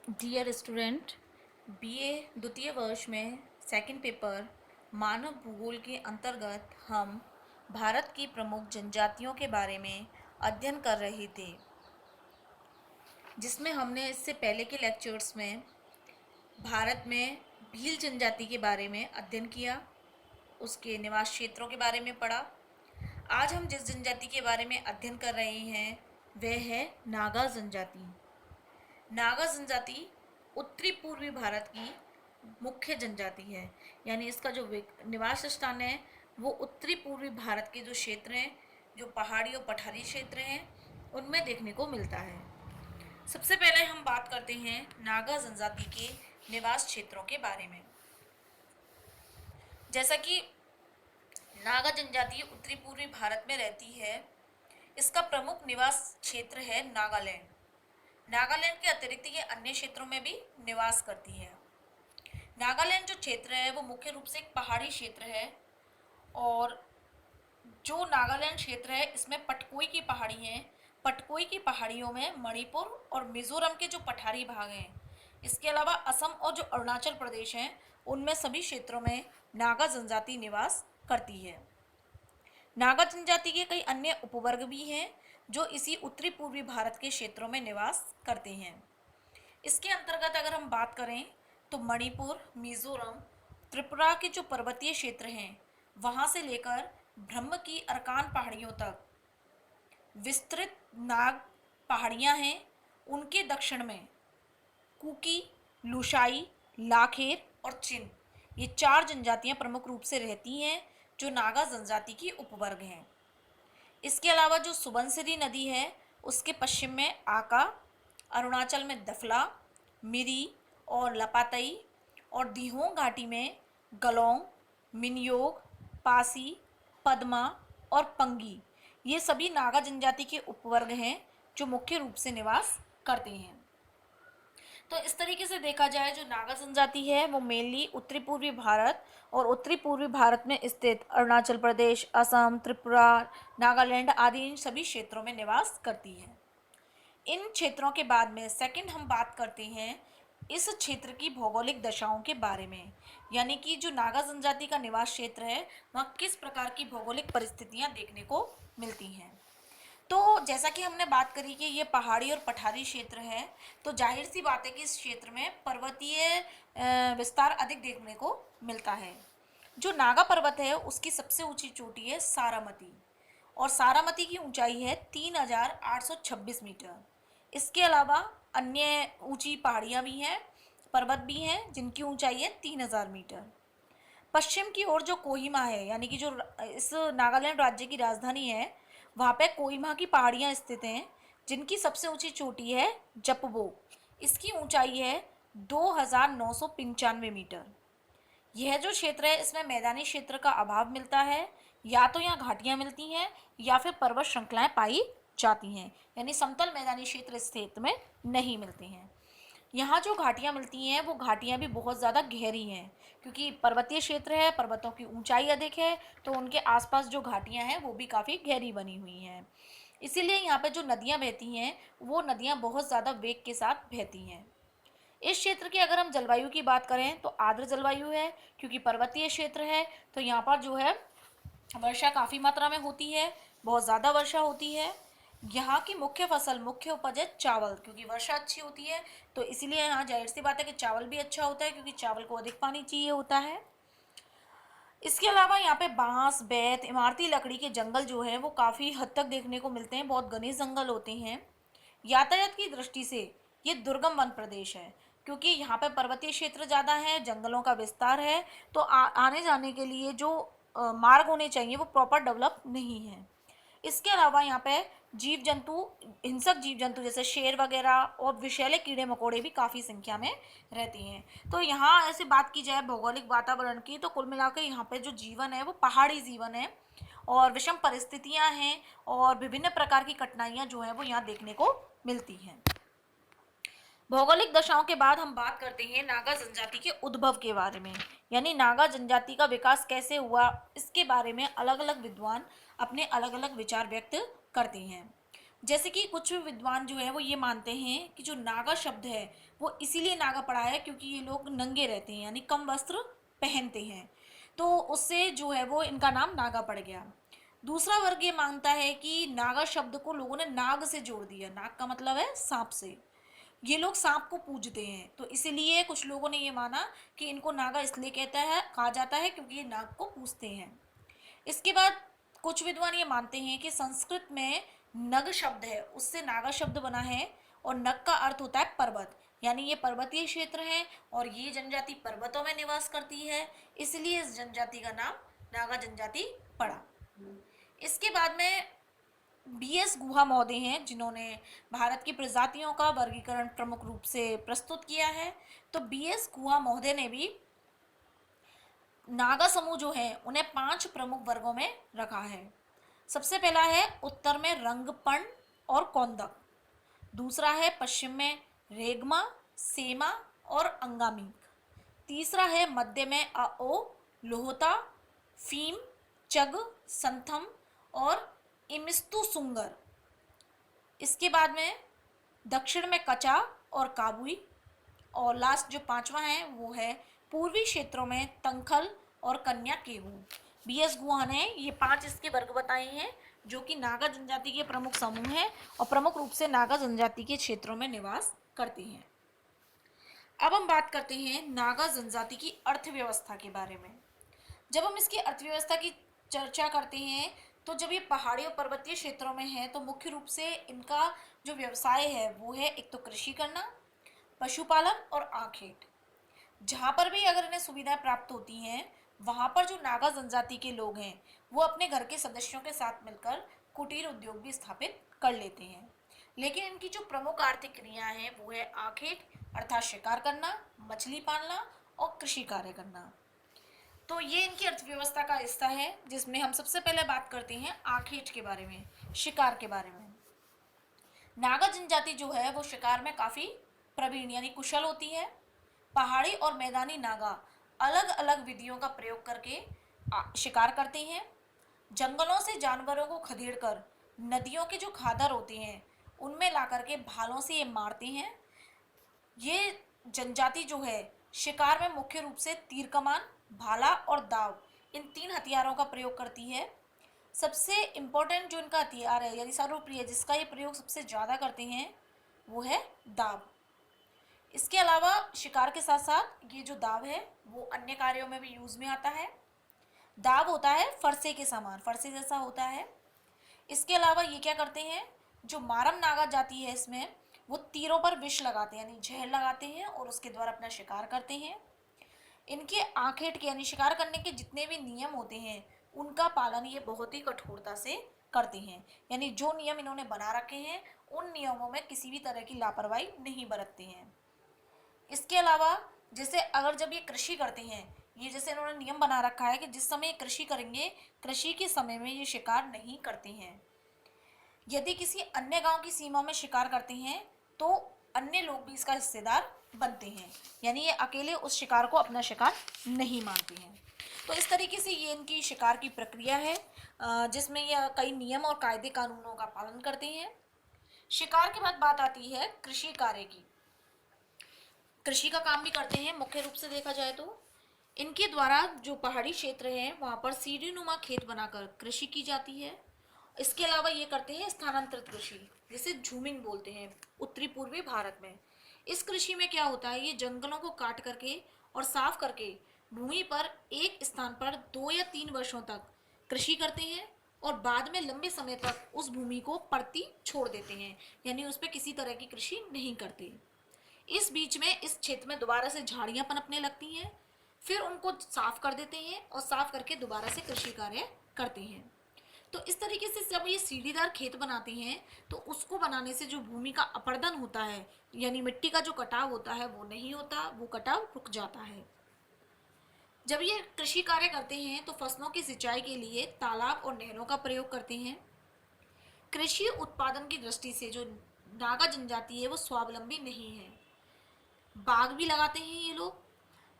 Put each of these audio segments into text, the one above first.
Dear student, BA द्वितीय वर्ष में सेकंड पेपर मानव भूगोल के अंतर्गत हम भारत की प्रमुख जनजातियों के बारे में अध्ययन कर रहे थे, जिसमें हमने इससे पहले के लेक्चर्स में भारत में भील जनजाति के बारे में अध्ययन किया, उसके निवास क्षेत्रों के बारे में पढ़ा। आज हम जिस जनजाति के बारे में अध्ययन कर रहे हैं वह है नागा जनजाति। नागा जनजाति उत्तरी पूर्वी भारत की मुख्य जनजाति है, यानी इसका जो निवास स्थान है वो उत्तरी पूर्वी भारत के जो क्षेत्र हैं, जो पहाड़ी और पठारी क्षेत्र हैं, उनमें देखने को मिलता है। सबसे पहले हम बात करते हैं नागा जनजाति के निवास क्षेत्रों के बारे में। जैसा कि नागा जनजाति उत्तरी पूर्वी भारत में रहती है, इसका प्रमुख निवास क्षेत्र है नागालैंड। नागालैंड के अतिरिक्त ये अन्य क्षेत्रों में भी निवास करती है। नागालैंड जो क्षेत्र है वो मुख्य रूप से एक पहाड़ी क्षेत्र है, और जो नागालैंड क्षेत्र है इसमें पटकोई की पहाड़ी हैं। पटकोई की पहाड़ियों में मणिपुर और मिजोरम के जो पठारी भाग हैं, इसके अलावा असम और जो अरुणाचल प्रदेश हैं, उनमें सभी क्षेत्रों में नागा जनजाति निवास करती है। नागा जनजाति के कई अन्य उपवर्ग भी हैं जो इसी उत्तरी पूर्वी भारत के क्षेत्रों में निवास करते हैं। इसके अंतर्गत अगर हम बात करें तो मणिपुर, मिजोरम, त्रिपुरा के जो पर्वतीय क्षेत्र हैं वहाँ से लेकर ब्रह्म की अरकान पहाड़ियों तक विस्तृत नाग पहाड़ियाँ हैं। उनके दक्षिण में कुकी, लुशाई, लाखेर और चिन, ये चार जनजातियाँ प्रमुख रूप से रहती हैं जो नागा जनजाति की उपवर्ग हैं। इसके अलावा जो सुबनसिरी नदी है उसके पश्चिम में आका, अरुणाचल में दफला, मिरी और लपातई, और दिहोंग घाटी में गलोंग, मिनयोग, पासी, पद्मा और पंगी, ये सभी नागा जनजाति के उपवर्ग हैं जो मुख्य रूप से निवास करते हैं। तो इस तरीके से देखा जाए जो नागा जनजाति है वो मेनली उत्तरी पूर्वी भारत और उत्तरी पूर्वी भारत में स्थित अरुणाचल प्रदेश, असम, त्रिपुरा, नागालैंड आदि इन सभी क्षेत्रों में निवास करती है। इन क्षेत्रों के बाद में सेकंड हम बात करते हैं इस क्षेत्र की भौगोलिक दशाओं के बारे में, यानी कि जो नागा जनजाति का निवास क्षेत्र है वहाँ किस प्रकार की भौगोलिक परिस्थितियाँ देखने को मिलती हैं। तो जैसा कि हमने बात करी कि ये पहाड़ी और पठारी क्षेत्र है, तो जाहिर सी बात है कि इस क्षेत्र में पर्वतीय विस्तार अधिक देखने को मिलता है। जो नागा पर्वत है उसकी सबसे ऊंची चोटी है सारामती, और सारामती की ऊंचाई है 3826 मीटर। इसके अलावा अन्य ऊंची पहाड़ियाँ भी हैं, पर्वत भी हैं जिनकी ऊंचाई है 3000 मीटर। पश्चिम की ओर जो कोहिमा है, यानी कि जो इस नागालैंड राज्य की राजधानी है, वहाँ पे कोहिमा की पहाड़ियाँ स्थित हैं जिनकी सबसे ऊंची चोटी है जपबो। इसकी ऊंचाई है 2995 मीटर। यह जो क्षेत्र है इसमें मैदानी क्षेत्र का अभाव मिलता है, या तो यहाँ घाटियाँ मिलती हैं या फिर पर्वत श्रृंखलाएं पाई जाती हैं, यानी समतल मैदानी क्षेत्र इस क्षेत्र में नहीं मिलते हैं। यहाँ जो घाटियाँ मिलती हैं वो घाटियाँ भी बहुत ज़्यादा गहरी हैं, क्योंकि पर्वतीय क्षेत्र है, पर्वतों की ऊंचाई अधिक है, तो उनके आसपास जो घाटियाँ हैं वो भी काफ़ी गहरी बनी हुई हैं। इसीलिए यहाँ पे जो नदियाँ बहती हैं वो नदियाँ बहुत ज़्यादा वेग के साथ बहती हैं। इस क्षेत्र की अगर हम जलवायु की बात करें तो आर्द्र जलवायु है, क्योंकि पर्वतीय क्षेत्र है तो यहाँ पर जो है वर्षा काफ़ी मात्रा में होती है, बहुत ज़्यादा वर्षा होती है। यहाँ की मुख्य फसल, मुख्य उपज है चावल, क्योंकि वर्षा अच्छी होती है तो इसीलिए यहाँ जाहिर सी बात है कि चावल भी अच्छा होता है, क्योंकि चावल को अधिक पानी चाहिए होता है। इसके अलावा यहाँ पे बांस, बेत, इमारती लकड़ी के जंगल जो है वो काफ़ी हद तक देखने को मिलते हैं, बहुत घने जंगल होते हैं। यातायात की दृष्टि से ये दुर्गम वन प्रदेश है, क्योंकि यहाँ पे पर्वतीय क्षेत्र ज़्यादा है, जंगलों का विस्तार है, तो आने जाने के लिए जो मार्ग होने चाहिए वो प्रॉपर डेवलप नहीं है। इसके अलावा यहाँ पे जीव जंतु, हिंसक जीव जंतु जैसे शेर वगैरह और विषैले कीड़े मकोड़े भी काफ़ी संख्या में रहती हैं। तो यहाँ ऐसे बात की जाए भौगोलिक वातावरण की तो कुल मिलाकर यहाँ पे जो जीवन है वो पहाड़ी जीवन है, और विषम परिस्थितियाँ हैं और विभिन्न प्रकार की कठिनाइयाँ जो हैं वो यहाँ देखने को मिलती हैं। भौगोलिक दशाओं के बाद हम बात करते हैं नागा जनजाति के उद्भव के बारे में, यानी नागा जनजाति का विकास कैसे हुआ, इसके बारे में अलग अलग विद्वान अपने अलग अलग विचार व्यक्त करते हैं। जैसे कि कुछ विद्वान जो है वो ये मानते हैं कि जो नागा शब्द है वो इसीलिए नागा पड़ा है क्योंकि ये लोग नंगे रहते हैं, यानी कम वस्त्र पहनते हैं, तो उससे जो है वो इनका नाम नागा पड़ गया। दूसरा वर्ग ये मानता है कि नागा शब्द को लोगों ने नाग से जोड़ दिया। नाग का मतलब है सांप से। ये लोग सांप को पूजते हैं, तो इसीलिए कुछ लोगों ने ये माना कि इनको नागा इसलिए कहा जाता है क्योंकि ये नाग को पूजते हैं। इसके बाद कुछ विद्वान ये मानते हैं कि संस्कृत में नग शब्द है उससे नागा शब्द बना है, और नग का अर्थ होता है पर्वत, यानी ये पर्वतीय क्षेत्र है और ये जनजाति पर्वतों में निवास करती है, इसलिए इस जनजाति का नाम नागा जनजाति पड़ा। इसके बाद में बीएस गुहा महोदय हैं जिन्होंने भारत की प्रजातियों का वर्गीकरण प्रमुख रूप से प्रस्तुत किया है। तो बीएस गुहा महोदय ने भी नागा समूह जो है उन्हें 5 प्रमुख वर्गों में रखा है। सबसे पहला है उत्तर में रंगपण और कौंदक। दूसरा है पश्चिम में रेगमा, सेमा और अंगामीक। तीसरा है मध्य में आओ, लोहता, फीम, चग, संथम और इमिस्तु सुंगर। इसके बाद में दक्षिण में कचा और काबुई, और लास्ट जो पांचवा है वो है पूर्वी क्षेत्रों में तंखल और कन्या केहू। बीएस गुहा ने ये 5 इसके वर्ग बताए हैं जो कि नागा जनजाति के प्रमुख समूह हैं और प्रमुख रूप से नागा जनजाति के क्षेत्रों में निवास करते हैं। अब हम बात करते हैं नागा जनजाति की अर्थव्यवस्था के बारे में। जब हम इसकी अर्थव्यवस्था की चर्चा करते हैं तो जब ये पहाड़ी और पर्वतीय क्षेत्रों में है तो मुख्य रूप से इनका जो व्यवसाय है वो है एक तो कृषि करना, पशुपालन और आखेट। जहाँ पर भी अगर इन्हें सुविधाएं प्राप्त होती हैं वहाँ पर जो नागा जनजाति के लोग हैं वो अपने घर के सदस्यों के साथ मिलकर कुटीर उद्योग भी स्थापित कर लेते हैं। लेकिन इनकी जो प्रमुख आर्थिक क्रियाएं हैं वो है आखेट अर्थात शिकार करना, मछली पालना और कृषि कार्य करना। तो ये इनकी अर्थव्यवस्था का हिस्सा है जिसमें हम सबसे पहले बात करते हैं आखेट के बारे में, शिकार के बारे में। नागा जनजाति जो है वो शिकार में काफ़ी प्रवीण यानी कुशल होती है। पहाड़ी और मैदानी नागा अलग अलग विधियों का प्रयोग करके शिकार करते हैं। जंगलों से जानवरों को खदेड़कर नदियों के जो खादर होते हैं उनमें ला करके भालों से ये मारते हैं। ये जनजाति जो है शिकार में मुख्य रूप से तीर कमान, भाला और दाव, इन 3 हथियारों का प्रयोग करती है। सबसे इम्पोर्टेंट जो इनका हथियार है यानी सर्वप्रिय जिसका ये प्रयोग सबसे ज़्यादा करते हैं वो है दाव। इसके अलावा शिकार के साथ साथ ये जो दाव है वो अन्य कार्यों में भी यूज़ में आता है। दाव होता है फरसे के समान, फरसे जैसा होता है। इसके अलावा ये क्या करते हैं, जो मारम नागा जाति है इसमें वो तीरों पर विष लगाते हैं यानी जहर लगाते हैं और उसके द्वारा अपना शिकार करते हैं। इनके आखेट के यानी शिकार करने के जितने भी नियम होते हैं उनका पालन ये बहुत ही कठोरता से करते हैं, यानी जो नियम इन्होंने बना रखे हैं उन नियमों में किसी भी तरह की लापरवाही नहीं बरतते हैं। इसके अलावा जैसे अगर जब ये कृषि करते हैं, ये जैसे इन्होंने नियम बना रखा है कि जिस समय कृषि करेंगे कृषि के समय में ये शिकार नहीं करते हैं। यदि किसी अन्य गांव की सीमा में शिकार करते हैं तो अन्य लोग भी इसका हिस्सेदार बनते हैं, यानी ये अकेले उस शिकार को अपना शिकार नहीं मानते हैं। तो इस तरीके से ये इनकी शिकार की प्रक्रिया है जिसमें ये कई नियम और कायदे कानूनों का पालन करते हैं। शिकार के बाद बात आती है कृषि कार्य की। कृषि का काम भी करते हैं मुख्य रूप से देखा जाए तो। इनके द्वारा जो पहाड़ी क्षेत्र है वहाँ पर सीढ़ी नुमा खेत बनाकर कृषि की जाती है। इसके अलावा ये करते हैं स्थानांतरित कृषि, जिसे झूमिंग बोलते हैं उत्तरी पूर्वी भारत में। इस कृषि में क्या होता है, ये जंगलों को काट करके और साफ करके भूमि पर एक स्थान पर 2 या 3 वर्षों तक कृषि करते हैं और बाद में लंबे समय तक उस भूमि को परती छोड़ देते हैं, यानी उस पर किसी तरह की कृषि नहीं करते। इस बीच में इस क्षेत्र में दोबारा से झाड़ियाँ पनपने लगती हैं, फिर उनको साफ कर देते हैं और साफ करके दोबारा से कृषि कार्य करते हैं। तो इस तरीके से जब ये सीढ़ीदार खेत बनाते हैं तो उसको बनाने से जो भूमि का अपरदन होता है यानी मिट्टी का जो कटाव होता है वो नहीं होता, वो कटाव रुक जाता है। जब ये कृषि कार्य करते हैं तो फसलों की सिंचाई के लिए तालाब और नहरों का प्रयोग करते हैं। कृषि उत्पादन की दृष्टि से जो नागा जनजाति है वो स्वावलंबी नहीं है। बाग भी लगाते हैं ये लोग।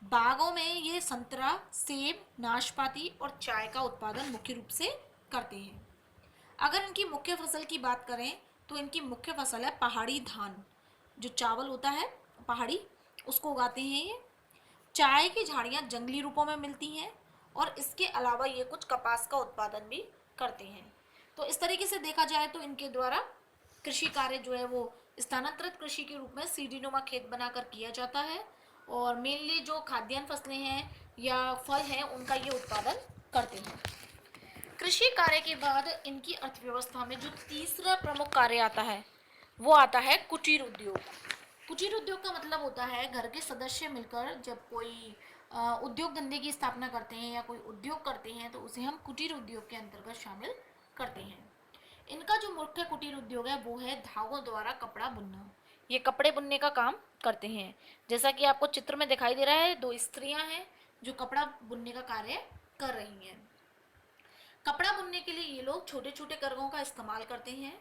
बागों में ये संतरा, सेब, नाशपाती और चाय का उत्पादन मुख्य रूप से करते हैं। अगर इनकी मुख्य फसल की बात करें तो इनकी मुख्य फसल है पहाड़ी धान, जो चावल होता है पहाड़ी, उसको उगाते हैं ये। चाय की झाड़ियाँ जंगली रूपों में मिलती हैं, और इसके अलावा ये कुछ कपास का उत्पादन भी करते हैं। तो इस तरीके से देखा जाए तो इनके द्वारा कृषि कार्य जो है वो स्थानांतरित कृषि के रूप में सीढ़ीनुमा खेत बनाकर किया जाता है, और मेनली जो खाद्यान्न फसलें हैं या फल हैं उनका ये उत्पादन करते हैं। कृषि कार्य के बाद इनकी अर्थव्यवस्था में जो तीसरा प्रमुख कार्य आता है वो आता है कुटीर उद्योग। कुटीर उद्योग का मतलब होता है घर के सदस्य मिलकर जब कोई उद्योग धंधे की स्थापना करते हैं या कोई उद्योग करते हैं तो उसे हम कुटीर उद्योग के अंतर्गत शामिल करते हैं। इनका जो मुख्य कुटीर उद्योग है वो है धागों द्वारा कपड़ा बुनना। ये कपड़े बुनने का काम करते हैं। जैसा कि आपको चित्र में दिखाई दे रहा है, दो स्त्रियां हैं जो कपड़ा बुनने का कार्य कर रही हैं। कपड़ा बुनने के लिए ये लोग छोटे छोटे करघों का इस्तेमाल करते हैं,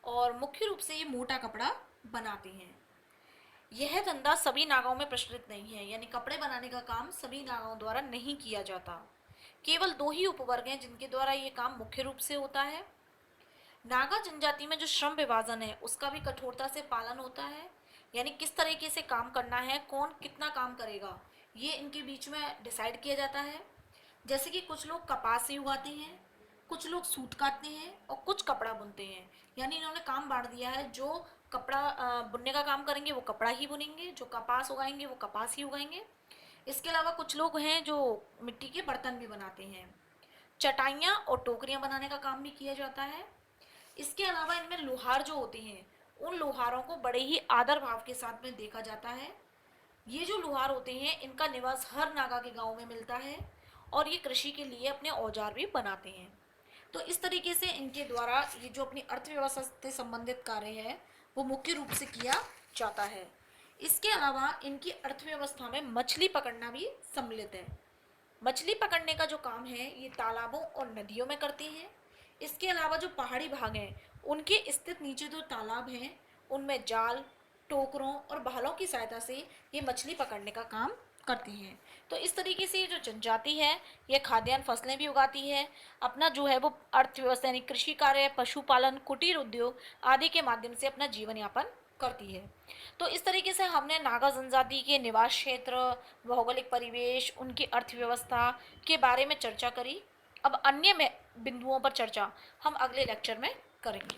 और मुख्य रूप से ये मोटा कपड़ा बनाते हैं। यह धंधा सभी नागाओं में प्रचलित नहीं है, यानी कपड़े बनाने का काम सभी नागाओं द्वारा नहीं किया जाता। केवल दो ही उपवर्ग हैं जिनके द्वारा ये काम मुख्य रूप से होता है। नागा जनजाति में जो श्रम विभाजन है उसका भी कठोरता से पालन होता है, यानी किस तरीके से काम करना है, कौन कितना काम करेगा, ये इनके बीच में डिसाइड किया जाता है। जैसे कि कुछ लोग कपास से उगाते हैं, कुछ लोग सूत काटते हैं और कुछ कपड़ा बुनते हैं। यानी इन्होंने काम बांट दिया है, जो कपड़ा बुनने का काम करेंगे वो कपड़ा ही बुनेंगे, जो कपास उगाएंगे वो कपास ही उगाएंगे। इसके अलावा कुछ लोग हैं जो मिट्टी के बर्तन भी बनाते हैं। चटाइयाँ और टोकरियाँ बनाने का काम भी किया जाता है। इसके अलावा इनमें लोहार जो होते हैं उन लोहारों को बड़े ही आदर भाव के साथ में देखा जाता है। ये जो लोहार होते हैं इनका निवास हर नागा के गांव में मिलता है, और ये कृषि के लिए अपने औजार भी बनाते हैं। तो इस तरीके से इनके द्वारा ये जो अपनी अर्थव्यवस्था से संबंधित कार्य है वो मुख्य रूप से किया जाता है। इसके अलावा इनकी अर्थव्यवस्था में मछली पकड़ना भी सम्मिलित है। मछली पकड़ने का जो काम है ये तालाबों और नदियों में करते हैं। इसके अलावा जो पहाड़ी भाग हैं उनके स्थित नीचे जो तालाब हैं उनमें जाल, टोकरों और भालों की सहायता से ये मछली पकड़ने का काम करती हैं। तो इस तरीके से ये जो जनजाति है ये खाद्यान्न फसलें भी उगाती है, अपना जो है वो अर्थव्यवस्था यानी कृषि कार्य, पशुपालन, कुटीर उद्योग आदि के माध्यम से अपना जीवन यापन करती है। तो इस तरीके से हमने नागा जनजाति के निवास क्षेत्र, भौगोलिक परिवेश, उनकी अर्थव्यवस्था के बारे में चर्चा करी। अब अन्य में बिंदुओं पर चर्चा हम अगले लेक्चर में करेंगे।